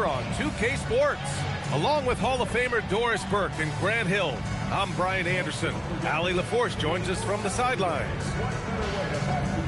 here on 2K Sports. Along with Hall of Famer Doris Burke and Grant Hill, I'm Brian Anderson. Allie LaForce joins us from the sidelines.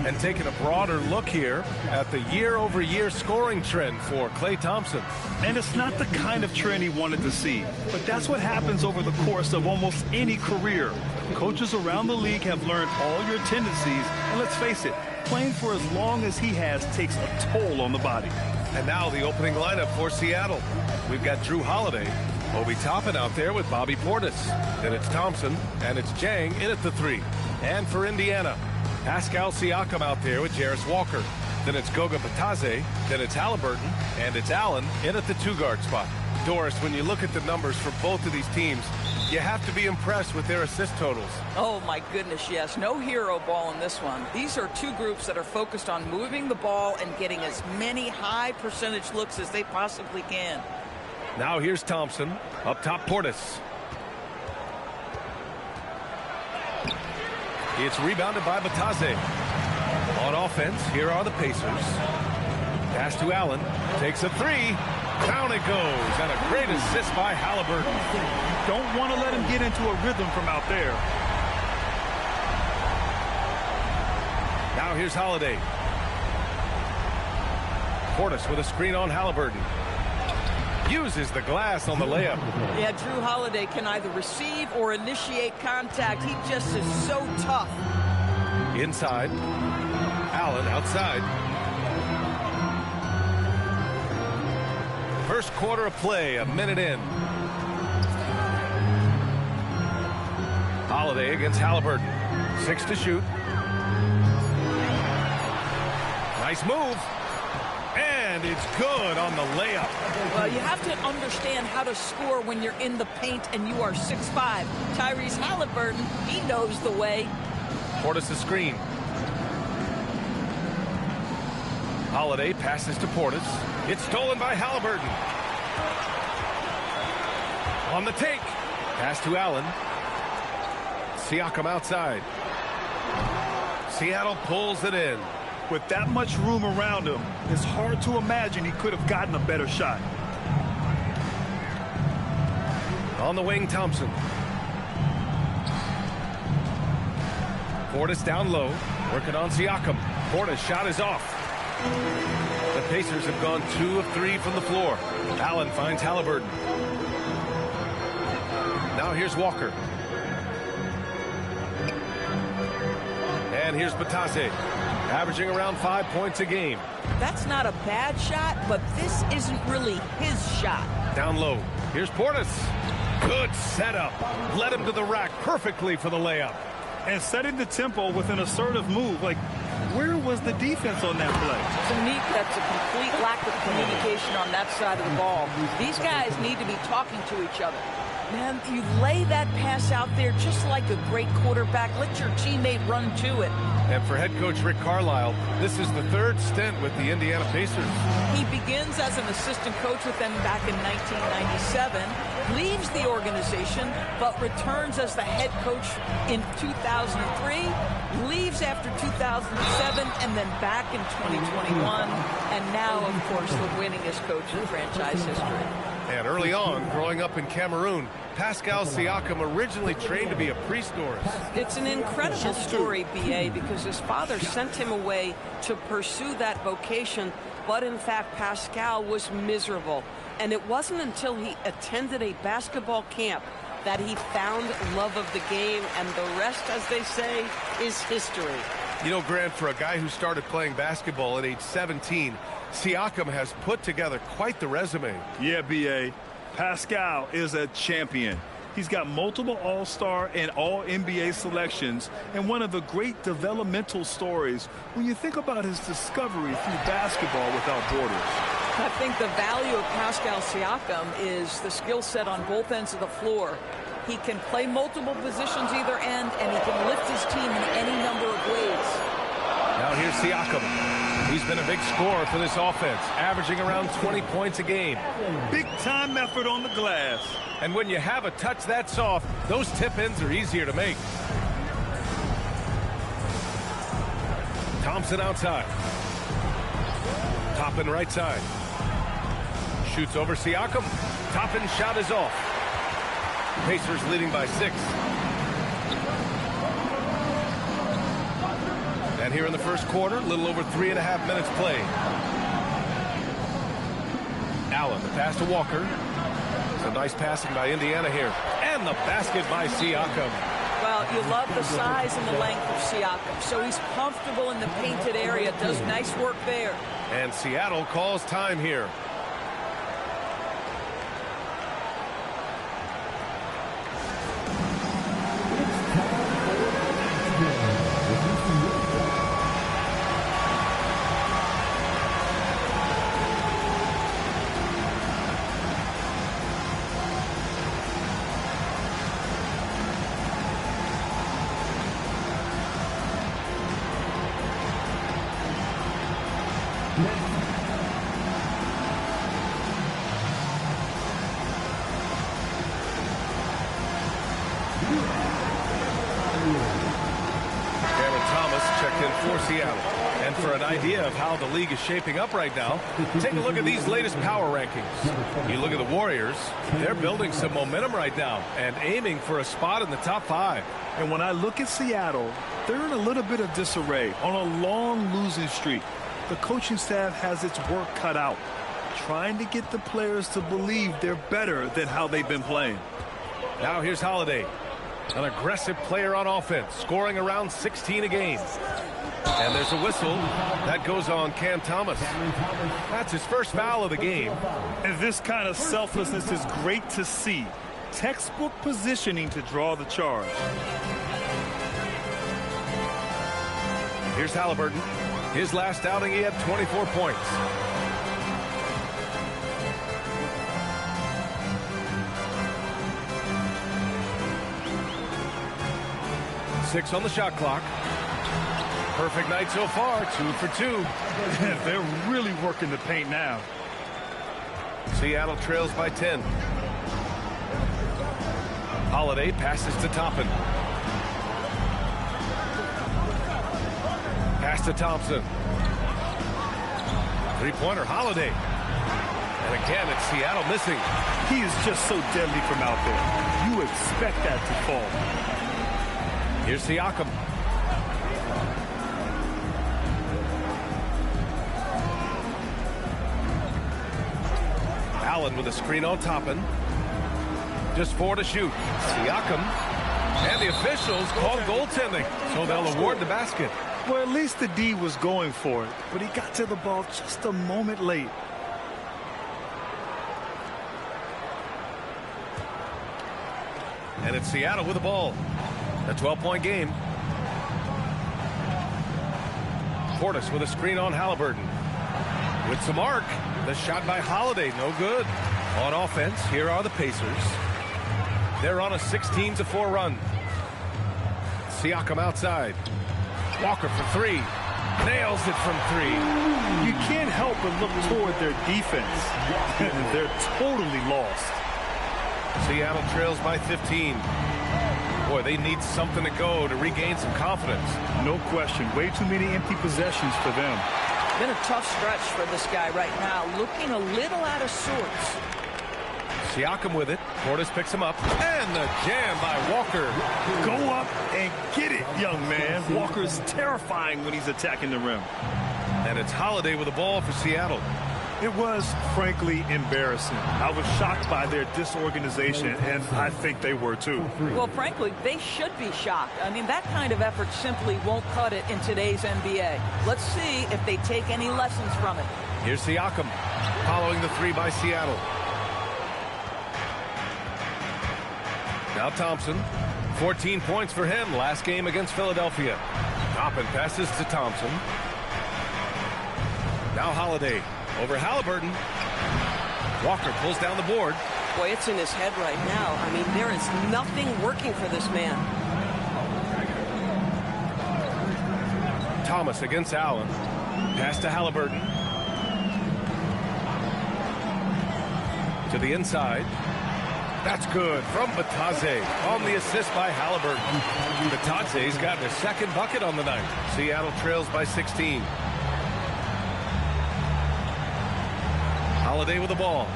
And taking a broader look here at the year-over-year scoring trend for Klay Thompson. And it's not the kind of trend he wanted to see, but that's what happens over the course of almost any career. Coaches around the league have learned all your tendencies, and let's face it, playing for as long as he has takes a toll on the body. And now the opening lineup for Seattle. We've got Drew Holiday, Obi Toppin out there with Bobby Portis. Then it's Thompson, and it's Jang in at the 3. And for Indiana, Pascal Siakam out there with Jarris Walker. Then it's Goga Bitadze, then it's Halliburton, and it's Allen in at the 2-guard spot. Doris, when you look at the numbers for both of these teams, you have to be impressed with their assist totals. Oh, my goodness, yes. No hero ball in this one. These are two groups that are focused on moving the ball and getting as many high percentage looks as they possibly can. Now here's Thompson. Up top, Portis. It's rebounded by Bitadze. On offense, here are the Pacers. Pass to Allen. Takes a 3. Down it goes. And a great assist by Halliburton. Don't want to let him get into a rhythm from out there. Now here's Holiday. Portis with a screen on Halliburton. Uses the glass on the layup. Yeah, Drew Holiday can either receive or initiate contact. He just is so tough. Inside. Allen outside. First quarter of play, a minute in. Holiday against Halliburton. 6 to shoot. Nice move. And it's good on the layup. Well, you have to understand how to score when you're in the paint and you are 6'5". Tyrese Halliburton, he knows the way. Portis the screen. Holiday passes to Portis. It's stolen by Halliburton. On the take. Pass to Allen. Siakam outside. Seattle pulls it in. With that much room around him, it's hard to imagine he could have gotten a better shot. On the wing, Thompson. Portis down low, working on Siakam. Portis' shot is off. The Pacers have gone 2 of 3 from the floor. Allen finds Halliburton. Now here's Walker. And here's Bitadze, averaging around 5 points a game. That's not a bad shot, but this isn't really his shot. Down low. Here's Portis. Good setup. Led him to the rack perfectly for the layup. And setting the tempo with an assertive move. Like, where was the defense on that play? To me, that's a complete lack of communication on that side of the ball. These guys need to be talking to each other. Man, you lay that pass out there just like a great quarterback. Let your teammate run to it. And for head coach Rick Carlisle, this is the 3rd stint with the Indiana Pacers. He begins as an assistant coach with them back in 1997, leaves the organization, but returns as the head coach in 2003, leaves after 2007, and then back in 2021, and now, of course, the winningest coach in franchise history. And early on, growing up in Cameroon, Pascal Siakam originally trained to be a priest, Doris. It's an incredible story, B.A., because his father sent him away to pursue that vocation, but in fact, Pascal was miserable. And it wasn't until he attended a basketball camp that he found love of the game, and the rest, as they say, is history. You know, Grant, for a guy who started playing basketball at age 17, Siakam has put together quite the resume. Yeah, B.A. Pascal is a champion. He's got multiple All-Star and All-NBA selections, and one of the great developmental stories when you think about his discovery through basketball without borders. I think the value of Pascal Siakam is the skill set on both ends of the floor. He can play multiple positions either end, and he can lift his team in any number of ways. Now here's Siakam. He's been a big scorer for this offense, averaging around 20 points a game. Big-time effort on the glass. And when you have a touch that soft, those tip-ins are easier to make. Thompson outside. Toppin right side. shoots over Siakam. Toppin shot is off. Pacers leading by 6. And here in the first quarter, a little over 3.5 minutes played. Allen, the pass to Walker. Some nice passing by Indiana here. And the basket by Siakam. Well, you love the size and the length of Siakam. So he's comfortable in the painted area. Does nice work there. And Seattle calls time here. For Seattle. And for an idea of how the league is shaping up right now, take a look at these latest power rankings. You look at the Warriors, they're building some momentum right now and aiming for a spot in the top 5. And when I look at Seattle, they're in a little bit of disarray on a long losing streak. The coaching staff has its work cut out, trying to get the players to believe they're better than how they've been playing. Now here's Holiday, an aggressive player on offense, scoring around 16 a game. And there's a whistle. That goes on Cam Thomas. That's his first foul of the game. And this kind of selflessness is great to see. Textbook positioning to draw the charge. Here's Halliburton. His last outing, he had 24 points. Six on the shot clock. Perfect night so far, 2 for 2. They're really working the paint now. Seattle trails by 10. Holiday passes to Toppin. Pass to Thompson. Three-pointer, Holiday. And again, it's Seattle missing. He is just so deadly from out there. You expect that to fall. Here's Siakam. Allen with a screen on Toppin. Just 4 to shoot. Siakam. And the officials called goaltending, so they'll award the basket. Well, at least the D was going for it, but he got to the ball just a moment late. And it's Seattle with the ball. A 12-point game. Portis with a screen on Halliburton. With some arc. The shot by Holiday, no good. On offense, here are the Pacers. They're on a 16-4 run. Siakam outside. Walker for 3. Nails it from 3. You can't help but look toward their defense. They're totally lost. Seattle trails by 15. Boy, they need something to go to regain some confidence. No question. Way too many empty possessions for them. Been a tough stretch for this guy right now. Looking a little out of sorts. Siakam with it. Portis picks him up. And the jam by Walker. Go up and get it, young man. Walker is terrifying when he's attacking the rim. And it's Holiday with the ball for Seattle. It was, frankly, embarrassing. I was shocked by their disorganization, and I think they were, too. Well, frankly, they should be shocked. I mean, that kind of effort simply won't cut it in today's NBA. Let's see if they take any lessons from it. Here's Siakam, following the 3 by Seattle. Now Thompson, 14 points for him last game against Philadelphia. Toppin passes to Thompson. Now Holiday. Over Halliburton. Walker pulls down the board. Boy, it's in his head right now. I mean, there is nothing working for this man. Thomas against Allen. Pass to Halliburton. To the inside. That's good from Batadze on the assist by Halliburton. Batadze's gotten his second bucket on the night. Seattle trails by 16. Holiday with the ball.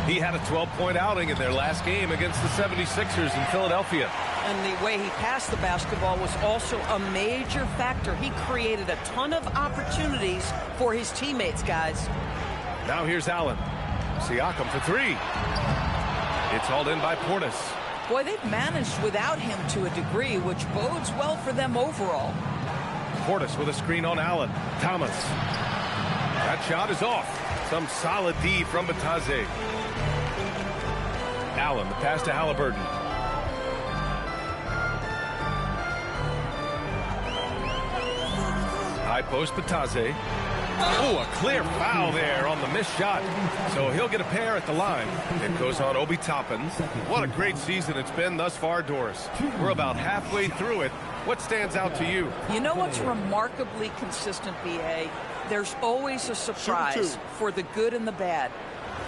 He had a 12-point outing in their last game against the 76ers in Philadelphia. And the way he passed the basketball was also a major factor. He created a ton of opportunities for his teammates, guys. Now here's Allen. Siakam for three. It's hauled in by Portis. Boy, they've managed without him to a degree, which bodes well for them overall. Portis with a screen on Allen. Thomas. That shot is off. Some solid D from Bataze. Allen, the pass to Halliburton. High post, Bataze. Oh, a clear foul there on the missed shot. So he'll get a pair at the line. It goes on Obi Toppin. What a great season it's been thus far, Doris. We're about halfway through it. What stands out to you? You know what's remarkably consistent, B.A.? There's always a surprise for the good and the bad.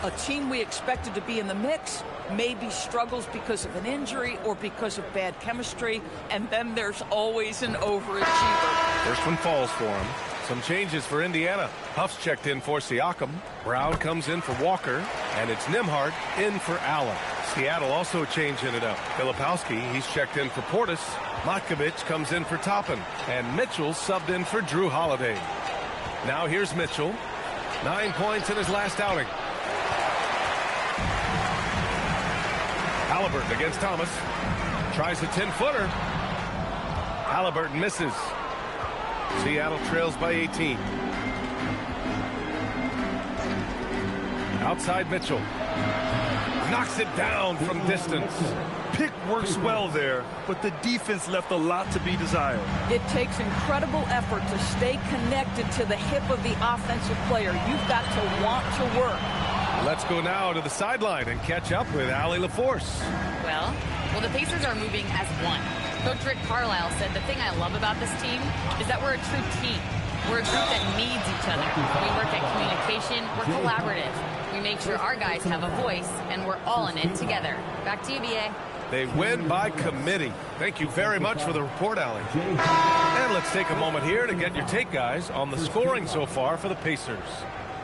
A team we expected to be in the mix maybe struggles because of an injury or because of bad chemistry, and then there's always an overachiever. First one falls for him. Some changes for Indiana. Huff's checked in for Siakam. Brown comes in for Walker, and it's Nembhard in for Allen. Seattle also changing it up. Filipowski, he's checked in for Portis. Matkovic comes in for Toppin, and Mitchell subbed in for Drew Holiday. Now here's Mitchell. 9 points in his last outing. Halliburton against Thomas. Tries a 10-footer. Halliburton misses. Seattle trails by 18. Outside Mitchell. Knocks it down from distance. Pick works well there, but the defense left a lot to be desired. It takes incredible effort to stay connected to the hip of the offensive player. You've got to want to work. Let's go now to the sideline and catch up with Allie LaForce. Well, the Pacers are moving as one. Coach Rick Carlisle said the thing I love about this team is that we're a true team. We're a group that needs each other. We work at communication. We're collaborative. We make sure our guys have a voice, and we're all in it together. Back to you, B.A. They win by committee. Thank you very much for the report, Allie. And let's take a moment here to get your take, guys, on the scoring so far for the Pacers.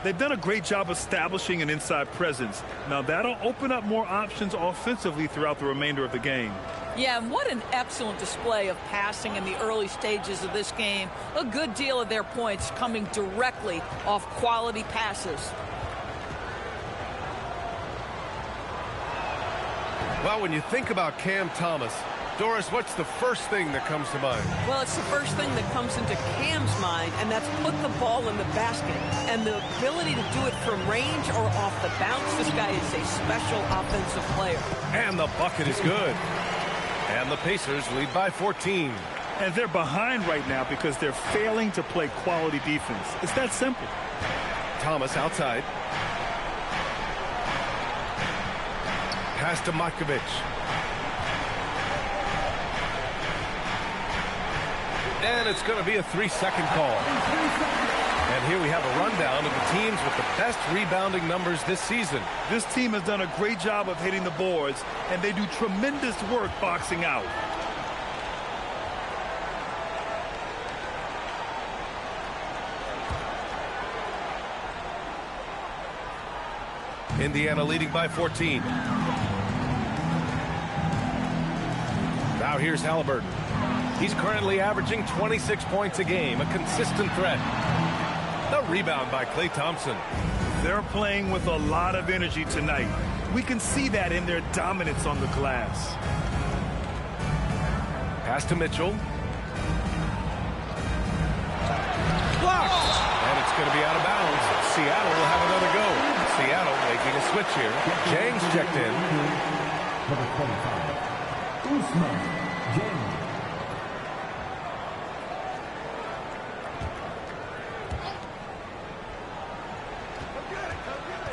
They've done a great job establishing an inside presence. Now that'll open up more options offensively throughout the remainder of the game. Yeah, and what an excellent display of passing in the early stages of this game. A good deal of their points coming directly off quality passes. Well, when you think about Cam Thomas, Doris, what's the first thing that comes to mind? Well, it's the first thing that comes into Cam's mind, and that's put the ball in the basket. And the ability to do it from range or off the bounce, this guy is a special offensive player. And the bucket is good. And the Pacers lead by 14. And they're behind right now because they're failing to play quality defense. It's that simple. Thomas outside. Pass to Matkovic. And it's going to be a 3-second call. And here we have a rundown of the teams with the best rebounding numbers this season. This team has done a great job of hitting the boards, and they do tremendous work boxing out. Indiana leading by 14. Now here's Halliburton. He's currently averaging 26 points a game, a consistent threat. The rebound by Klay Thompson. They're playing with a lot of energy tonight. We can see that in their dominance on the glass. Pass to Mitchell. Blocked! And it's going to be out of bounds. Seattle will have another go. Seattle making a switch here. Jang's checked in. Number 25, Usman Jang.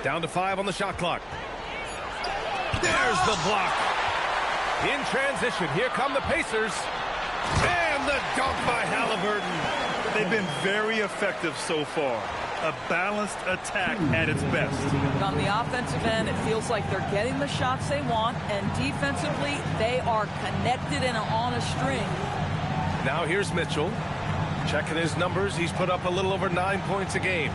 Down to 5 on the shot clock. There's the block. In transition, here come the Pacers. And the dunk by Halliburton. They've been very effective so far. A balanced attack at its best. On the offensive end, it feels like they're getting the shots they want, and defensively, they are connected and on a string. Now here's Mitchell. Checking his numbers, he's put up a little over 9 points a game.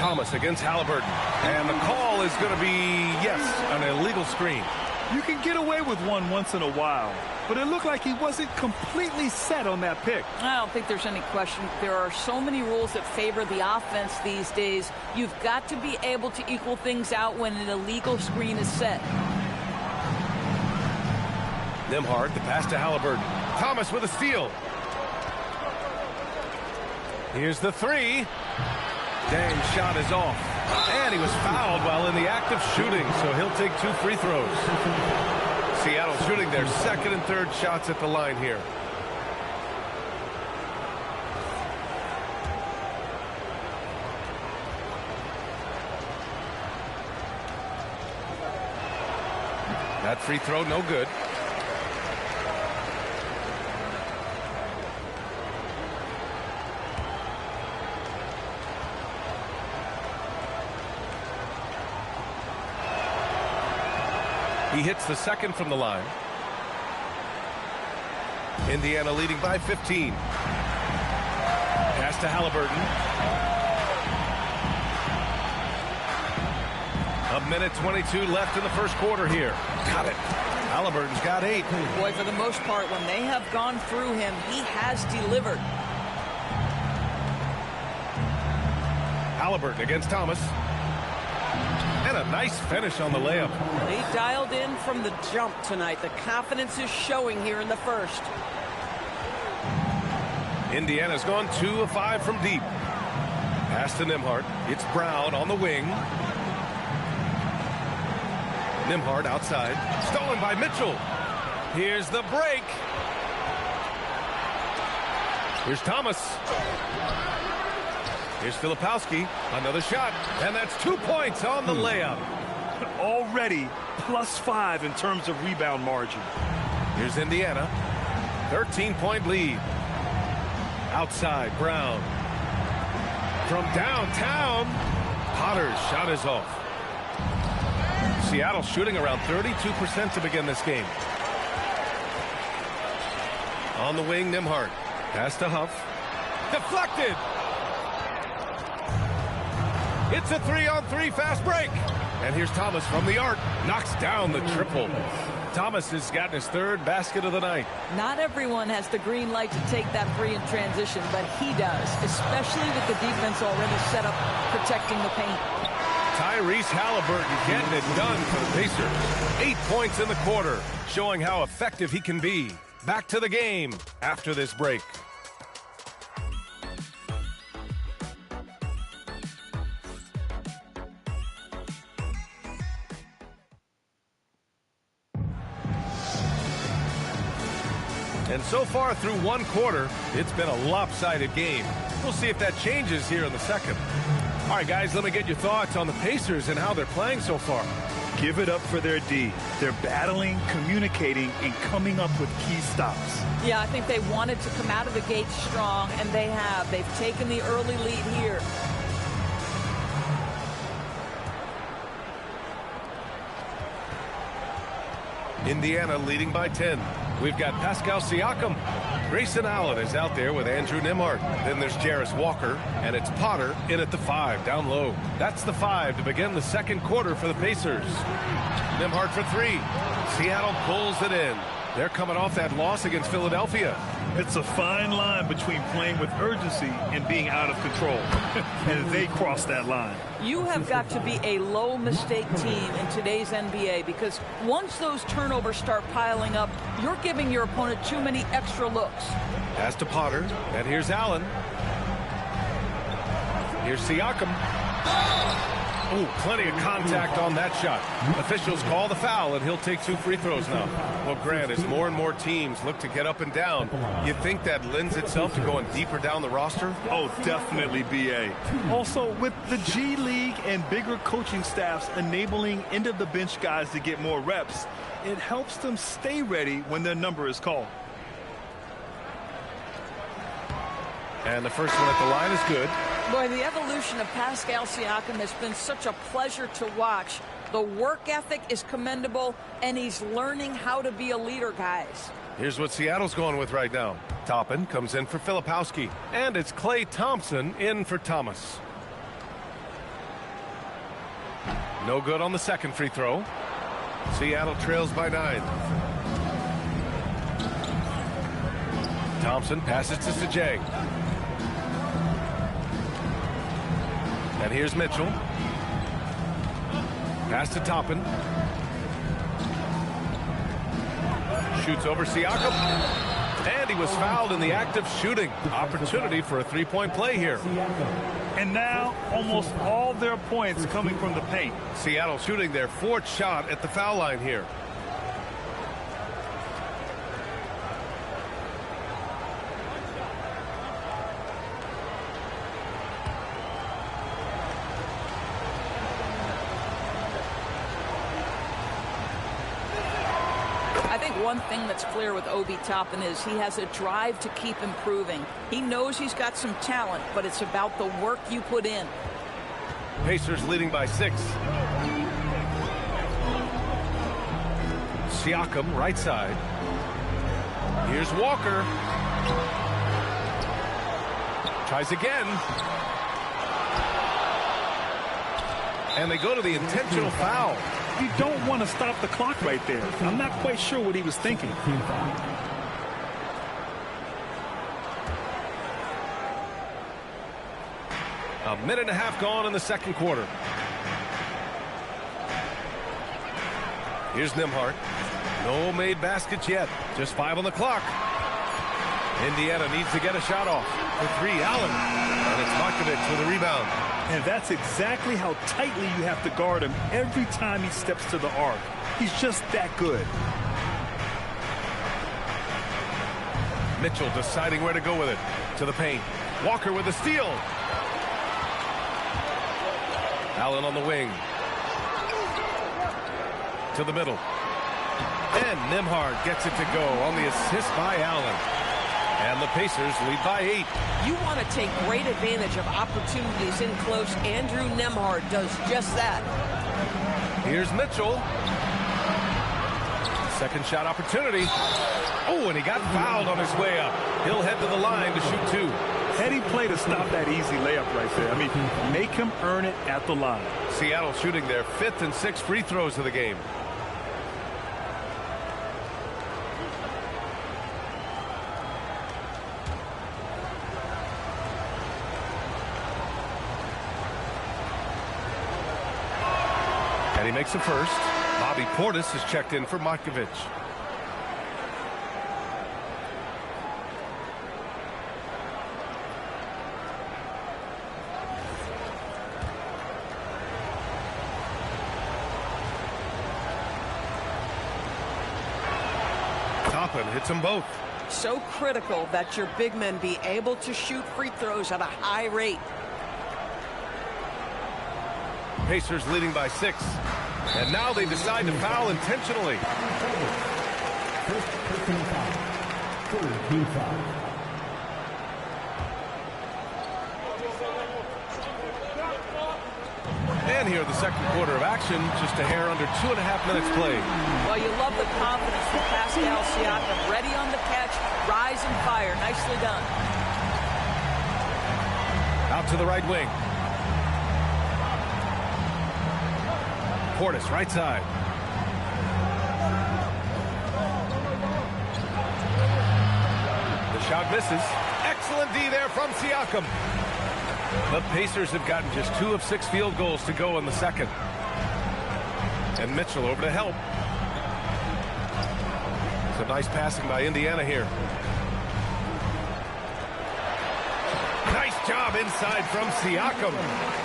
Thomas against Halliburton. And the call is going to be, yes, an illegal screen. You can get away with one once in a while, but it looked like he wasn't completely set on that pick. I don't think there's any question. There are so many rules that favor the offense these days. You've got to be able to equal things out when an illegal screen is set. Nembhard, the pass to Halliburton. Thomas with a steal. Here's the three. Dang, shot is off. And he was fouled while in the act of shooting, so he'll take 2 free throws. Seattle shooting their second and third shots at the line here. That free throw, no good. He hits the second from the line. Indiana leading by 15. Pass to Halliburton. A minute 22 left in the first quarter here. Got it. Halliburton's got 8. Boy, for the most part, when they have gone through him, he has delivered. Halliburton against Thomas. And a nice finish on the layup. He dialed in from the jump tonight. The confidence is showing here in the first. Indiana's gone 2 of 5 from deep. Pass to Nembhard. It's Brown on the wing. Nembhard outside. Stolen by Mitchell. Here's the break. Here's Thomas. Here's Filipowski. Another shot. And that's 2 points on the layup. Already +5 in terms of rebound margin. Here's Indiana. 13-point lead. Outside, Brown. From downtown, Potter's shot is off. Seattle shooting around 32% to begin this game. On the wing, Nembhard. Pass to Huff. Deflected. It's a 3-on-3 fast break. And here's Thomas from the arc. Knocks down the triple. Thomas has gotten his 3rd basket of the night. Not everyone has the green light to take that three in transition, but he does, especially with the defense already set up protecting the paint. Tyrese Halliburton getting it done for the Pacers. 8 points in the quarter, showing how effective he can be. Back to the game after this break. And so far through one quarter, it's been a lopsided game. We'll see if that changes here in the second. All right, guys, let me get your thoughts on the Pacers and how they're playing so far. Give it up for their D. They're battling, communicating, and coming up with key stops. Yeah, I think they wanted to come out of the gate strong, and they have. They've taken the early lead here. Indiana leading by 10. We've got Pascal Siakam. Grayson Allen is out there with Andrew Nembhard. Then there's Jarris Walker, and it's Potter in at the 5, down low. That's the 5 to begin the second quarter for the Pacers. Nembhard for 3. Seattle pulls it in. They're coming off that loss against Philadelphia. It's a fine line between playing with urgency and being out of control. And they cross that line. You have got to be a low mistake team in today's NBA, because once those turnovers start piling up, you're giving your opponent too many extra looks. Pass to Potter, and here's Allen. Here's Siakam. Oh, plenty of contact on that shot. Officials call the foul, and he'll take 2 free throws now. Well, Grant, as more and more teams look to get up and down, you think that lends itself to going deeper down the roster? Oh, definitely, B.A. Also, with the G League and bigger coaching staffs enabling end-of-the-bench guys to get more reps, it helps them stay ready when their number is called. And the first one at the line is good. Boy, the evolution of Pascal Siakam has been such a pleasure to watch. The work ethic is commendable, and he's learning how to be a leader, guys. Here's what Seattle's going with right now. Toppin comes in for Filipowski, and it's Klay Thompson in for Thomas. No good on the second free throw. Seattle trails by 9. Thompson passes to Sajang. And here's Mitchell. Pass to Toppin. Shoots over Siakam. And he was fouled in the act of shooting. Opportunity for a three-point play here. And now almost all their points coming from the paint. Seattle shooting their 4th shot at the foul line here. I think one thing that's clear with Obi Toppin is he has a drive to keep improving. He knows he's got some talent, but it's about the work you put in. Pacers leading by 6. Siakam, right side. Here's Walker. Tries again. And they go to the intentional foul. You don't want to stop the clock right there. I'm not quite sure what he was thinking. A minute and a half gone in the second quarter. Here's Nembhard. No made baskets yet. Just 5 on the clock. Indiana needs to get a shot off. For 3, Allen. And it's Markovic with a rebound. And that's exactly how tightly you have to guard him every time he steps to the arc. He's just that good. Mitchell deciding where to go with it. To the paint. Walker with a steal. Allen on the wing. To the middle. And Nembhard gets it to go on the assist by Allen. And the Pacers lead by 8. You want to take great advantage of opportunities in close. Andrew Nembhard does just that. Here's Mitchell. Second shot opportunity. Oh, and he got fouled on his way up. He'll head to the line to shoot 2. Heady play to stop that easy layup right there. I mean, make him earn it at the line. Seattle shooting their 5th and 6th free throws of the game. And he makes the first. Bobby Portis has checked in for Markovic. Toppin hits them both. So critical that your big men be able to shoot free throws at a high rate. Pacers leading by 6. And now they decide to foul intentionally. And here the second quarter of action, just a hair under 2.5 minutes played. Well, you love the confidence from Pascal Siakam. Ready on the catch, rise and fire. Nicely done. Out to the right wing. Portis, right side. The shot misses. Excellent D there from Siakam. The Pacers have gotten just 2 of 6 field goals to go in the second. And Mitchell over to help. Some nice passing by Indiana here. Nice job inside from Siakam.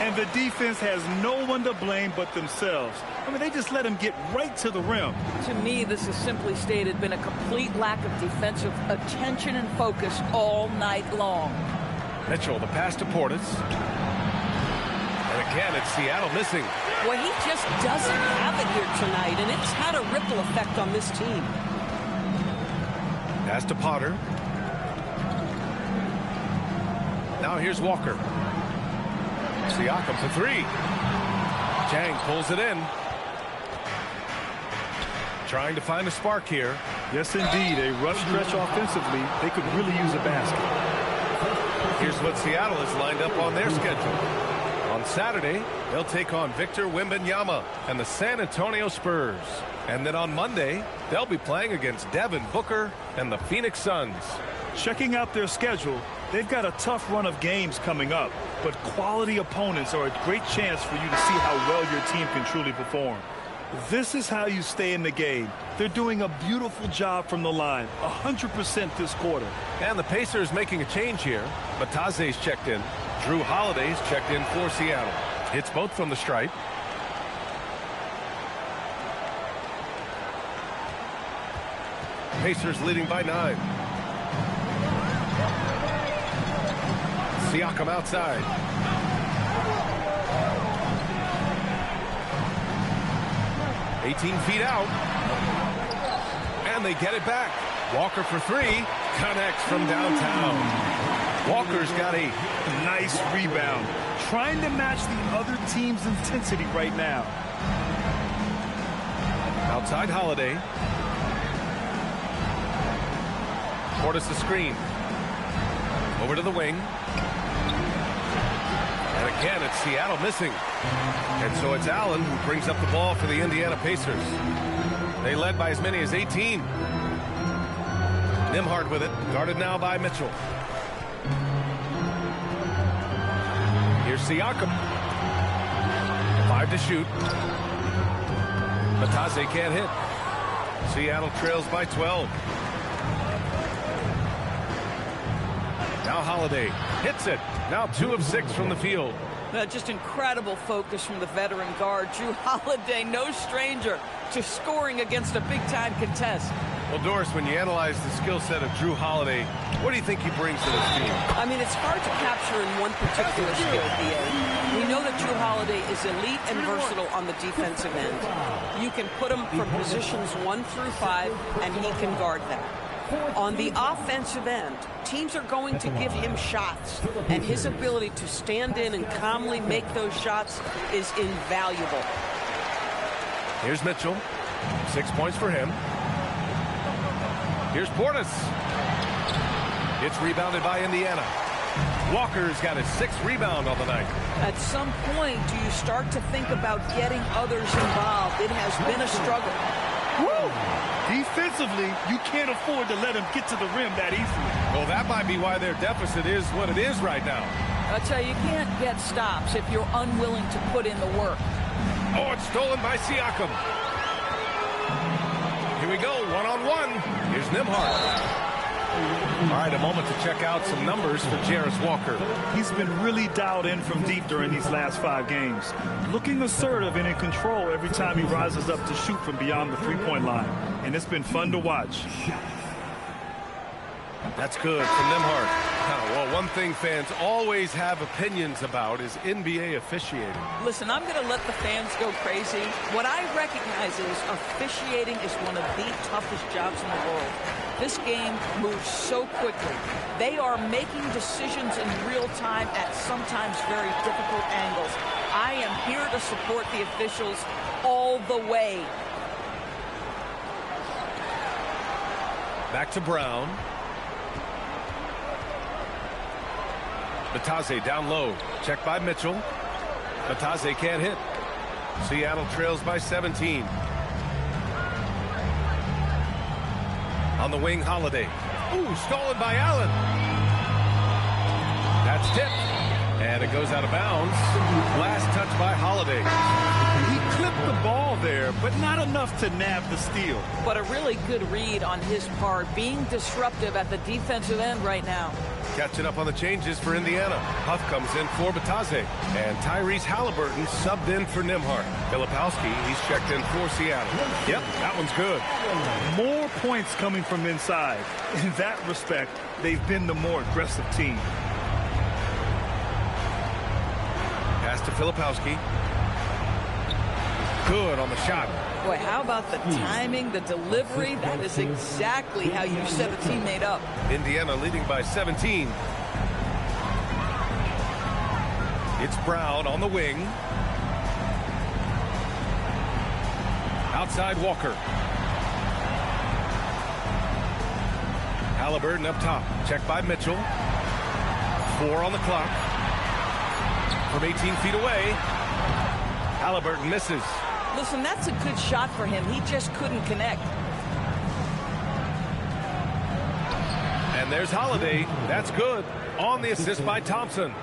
And the defense has no one to blame but themselves. I mean, they just let him get right to the rim. To me, this is simply stated been a complete lack of defensive attention and focus all night long. Mitchell, the pass to Portis. And again, it's Seattle missing. Well, he just doesn't have it here tonight, and it's had a ripple effect on this team. Pass to Potter. Now here's Walker. Siakam for 3. Chang pulls it in. Trying to find a spark here. Yes, indeed. A rough stretch offensively. They could really use a basket. Here's what Seattle has lined up on their schedule. On On Saturday, they'll take on Victor Wembanyama and the San Antonio Spurs. And then on Monday, they'll be playing against Devin Booker and the Phoenix Suns. Checking out their schedule, they've got a tough run of games coming up, but quality opponents are a great chance for you to see how well your team can truly perform. This is how you stay in the game. They're doing a beautiful job from the line, 100% this quarter. And the Pacers making a change here. Batase's checked in. Drew Holiday's checked in for Seattle. Hits both from the stripe. Pacers leading by 9. Siakam outside. "18 feet out. And they get it back. Walker for 3. Connects from downtown. Walker's got 8. Nice rebound. Trying to match the other team's intensity right now. Outside Holiday. Portis the screen. Over to the wing. And again, it's Seattle missing. And so it's Allen who brings up the ball for the Indiana Pacers. They led by as many as 18. Nembhard with it. Guarded now by Mitchell. Here's Siakam. 5 to shoot. Batase can't hit. Seattle trails by 12. Now Holiday hits it. Now 2 of 6 from the field. Just incredible focus from the veteran guard. Drew Holiday, no stranger to scoring against a big-time contest. Well, Doris, when you analyze the skill set of Drew Holiday, what do you think he brings to this team? I mean, it's hard to capture in one particular skill, BA. We know that Drew Holiday is elite and versatile on the defensive end. You can put him from positions 1 through 5, and he can guard them. On the offensive end, teams are going to give him shots, and his ability to stand in and calmly make those shots is invaluable. Here's Mitchell. 6 points for him. Here's Portis. It's rebounded by Indiana. Walker's got his 6th rebound on the night. At some point, do you start to think about getting others involved? It has been a struggle. Woo! Defensively, you can't afford to let him get to the rim that easily. Well, that might be why their deficit is what it is right now. I tell you, you can't get stops if you're unwilling to put in the work. Oh, it's stolen by Siakam. Here we go, one-on-one. Here's Nembhard. All right, a moment to check out some numbers for Jarace Walker. He's been really dialed in from deep during these last 5 games. Looking assertive and in control every time he rises up to shoot from beyond the three-point line. And it's been fun to watch. That's good from Nembhard. Well, one thing fans always have opinions about is NBA officiating. Listen, I'm going to let the fans go crazy. What I recognize is officiating is one of the toughest jobs in the world. This game moves so quickly. They are making decisions in real time at sometimes very difficult angles. I am here to support the officials all the way. Back to Brown. Batase down low. Checked by Mitchell. Batase can't hit. Seattle trails by 17. On the wing, Holiday. Ooh, stolen by Allen. That's tipped. And it goes out of bounds. Last touch by Holiday. He clipped the ball there, but not enough to nab the steal. But a really good read on his part, being disruptive at the defensive end right now. Catching up on the changes for Indiana. Huff comes in for Batase. And Tyrese Halliburton subbed in for Nembhard. Filipowski, he's checked in for Seattle. Yep, that one's good. More points coming from inside. In that respect, they've been the more aggressive team. Pass to Filipowski. Good on the shot. Boy, how about the timing, the delivery? That is exactly how you set a teammate up. Indiana leading by 17. It's Brown on the wing. Outside Walker. Halliburton up top. Checked by Mitchell. 4 on the clock. from 18 feet away. Halliburton misses. Listen, that's a good shot for him. He just couldn't connect. And there's Holiday. That's good. On the assist by Thompson.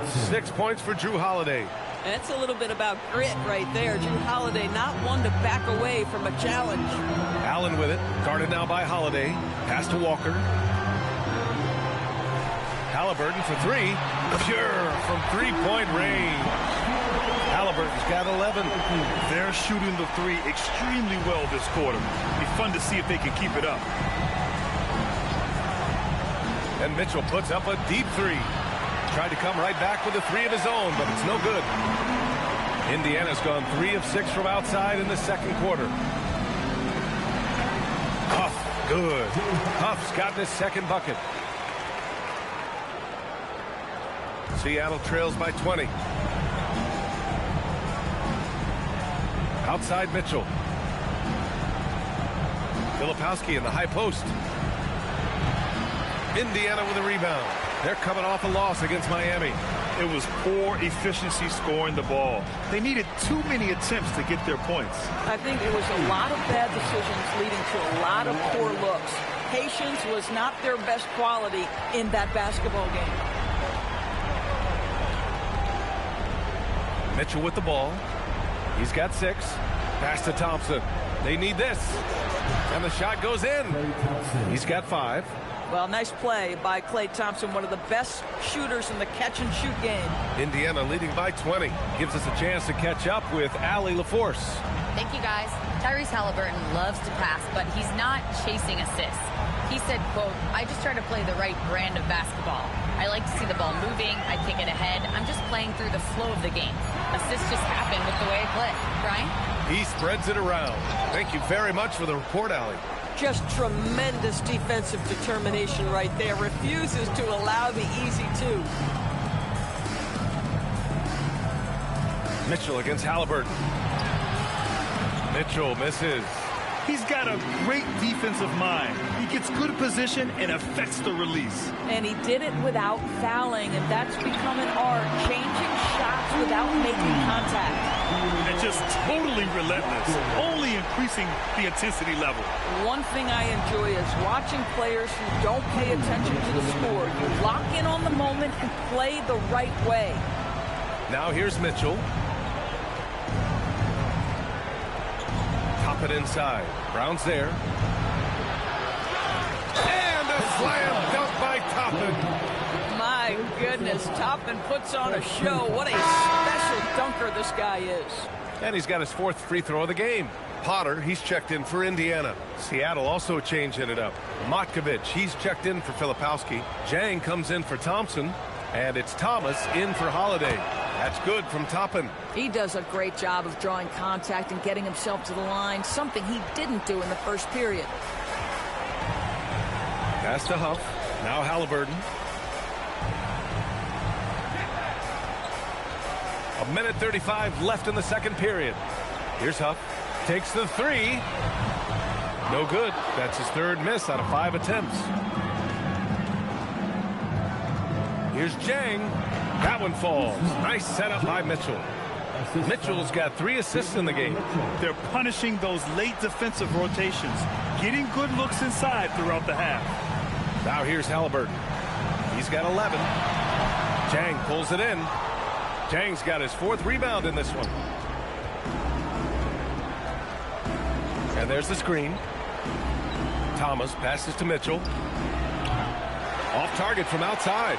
6 points for Drew Holiday. That's a little bit about grit right there. Drew Holiday, not one to back away from a challenge. Allen with it. Guarded now by Holiday. Pass to Walker. Halliburton for three. Pure from three-point range. Halliburton's got 11. They're shooting the three extremely well this quarter. It'll be fun to see if they can keep it up. And Mitchell puts up a deep three. Tried to come right back with a three of his own, but it's no good. Indiana's gone 3 of 6 from outside in the second quarter. Huff, good. Huff's gotten his second bucket. Seattle trails by 20. Outside Mitchell. Filipowski in the high post. Indiana with a rebound. They're coming off a loss against Miami. It was poor efficiency scoring the ball. They needed too many attempts to get their points. I think it was a lot of bad decisions leading to a lot of poor looks. Patience was not their best quality in that basketball game. Mitchell with the ball. He's got 6. Pass to Thompson. They need this. And the shot goes in. He's got 5. Well, nice play by Klay Thompson, one of the best shooters in the catch-and-shoot game. Indiana leading by 20. Gives us a chance to catch up with Allie LaForce. Thank you, guys. Tyrese Halliburton loves to pass, but he's not chasing assists. He said, quote, "I just try to play the right brand of basketball. I like to see the ball moving. I kick it ahead. I'm just playing through the flow of the game. Assists just happen with the way I play." Brian? He spreads it around. Thank you very much for the report, Allie. Just tremendous defensive determination right there. Refuses to allow the easy two. Mitchell against Halliburton. Mitchell misses. He's got a great defensive mind. He gets good position and affects the release. And he did it without fouling, and that's become an art, changing shots without making contact. And just totally relentless, only increasing the intensity level. One thing I enjoy is watching players who don't pay attention to the score. You lock in on the moment and play the right way. Now here's Mitchell. Top it inside. Brown's there. And a slam dunk by Toppin. My goodness, Toppin puts on a show. What a special dunker this guy is. And he's got his 4th free throw of the game. Potter, he's checked in for Indiana. Seattle also changing it up. Matkovic, he's checked in for Filipowski. Jang comes in for Thompson. And it's Thomas in for Holiday. That's good from Toppin. He does a great job of drawing contact and getting himself to the line, something he didn't do in the first period. Pass to Huff. Now Halliburton. 1:35 left in the second period. Here's Huff. Takes the 3. No good. That's his 3rd miss out of 5 attempts. Here's Jang. That one falls. Nice setup by Mitchell. Mitchell's got 3 assists in the game. They're punishing those late defensive rotations, getting good looks inside throughout the half. Now here's Halliburton. He's got 11. Jang pulls it in. Jang's got his 4th rebound in this one. And there's the screen. Thomas passes to Mitchell. Off target from outside.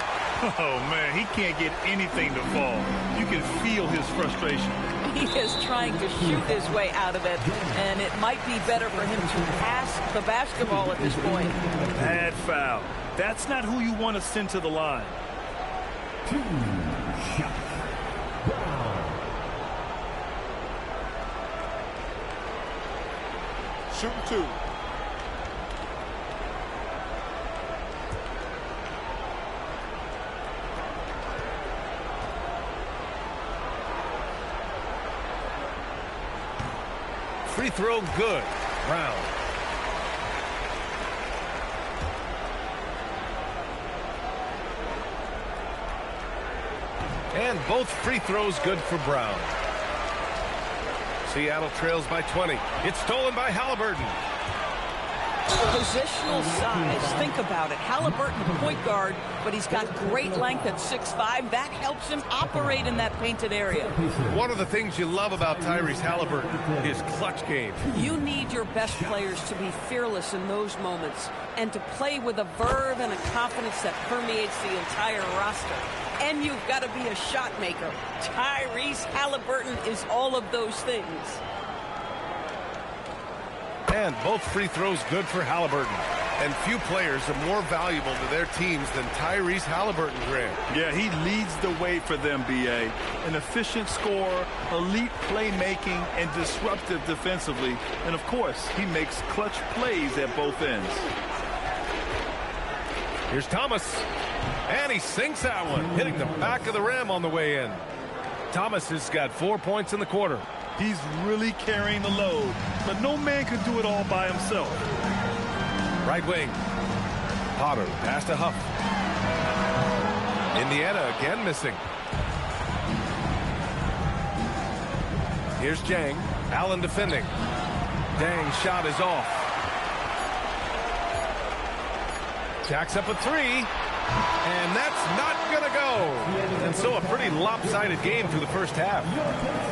Oh, man, he can't get anything to fall. You can feel his frustration. He is trying to shoot his way out of it, and it might be better for him to pass the basketball at this point. Bad foul. That's not who you want to send to the line. 2 shots. Shooting 2. Free throw good. Brown. And both free throws good for Brown. Seattle trails by 20. It's stolen by Halliburton. Positional size, think about it. Halliburton, point guard, but he's got great length at 6'5". That helps him operate in that painted area. One of the things you love about Tyrese Halliburton, his clutch game. You need your best players to be fearless in those moments and to play with a verve and a confidence that permeates the entire roster. And you've got to be a shot maker. Tyrese Halliburton is all of those things. And both free throws good for Halliburton. And few players are more valuable to their teams than Tyrese Halliburton, Grant. Yeah, he leads the way for them, B.A. An efficient scorer, elite playmaking, and disruptive defensively. And, of course, he makes clutch plays at both ends. Here's Thomas. And he sinks that one, hitting the back of the rim on the way in. Thomas has got 4 points in the quarter. He's really carrying the load, but no man can do it all by himself. Right wing. Potter pass to Huff. Indiana again missing. Here's Jang. Allen defending. Dang shot is off. Jacks up a three. And that's not going to go. And so a pretty lopsided game through the first half.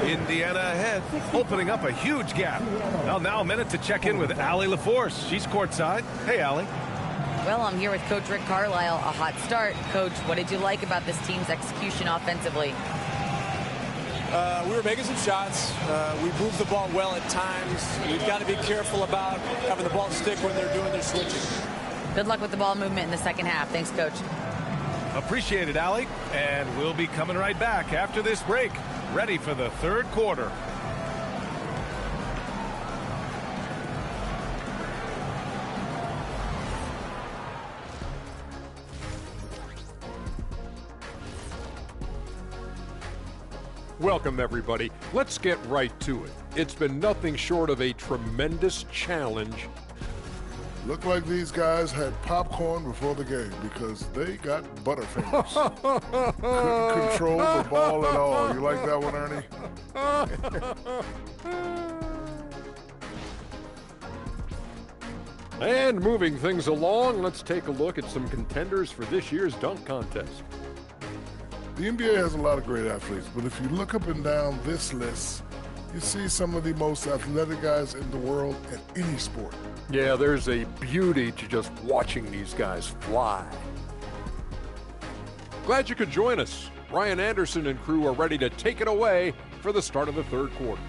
Indiana ahead, opening up a huge gap. Well, now a minute to check in with Allie LaForce. She's courtside. Hey, Allie. Well, I'm here with Coach Rick Carlisle. A hot start. Coach, what did you like about this team's execution offensively? We were making some shots. We moved the ball well at times. We've got to be careful about having the ball stick when they're doing their switching. Good luck with the ball movement in the second half. Thanks, Coach. Appreciate it, Allie. And we'll be coming right back after this break. Ready for the third quarter. Welcome, everybody. Let's get right to it. It's been nothing short of a tremendous challenge. Looked like these guys had popcorn before the game because they got butterfingers. Couldn't control the ball at all. You like that one, Ernie? And moving things along, let's take a look at some contenders for this year's dunk contest. The NBA has a lot of great athletes, but if you look up and down this list, you see some of the most athletic guys in the world in any sport. Yeah, there's a beauty to just watching these guys fly. Glad you could join us. Brian Anderson and crew are ready to take it away for the start of the third quarter.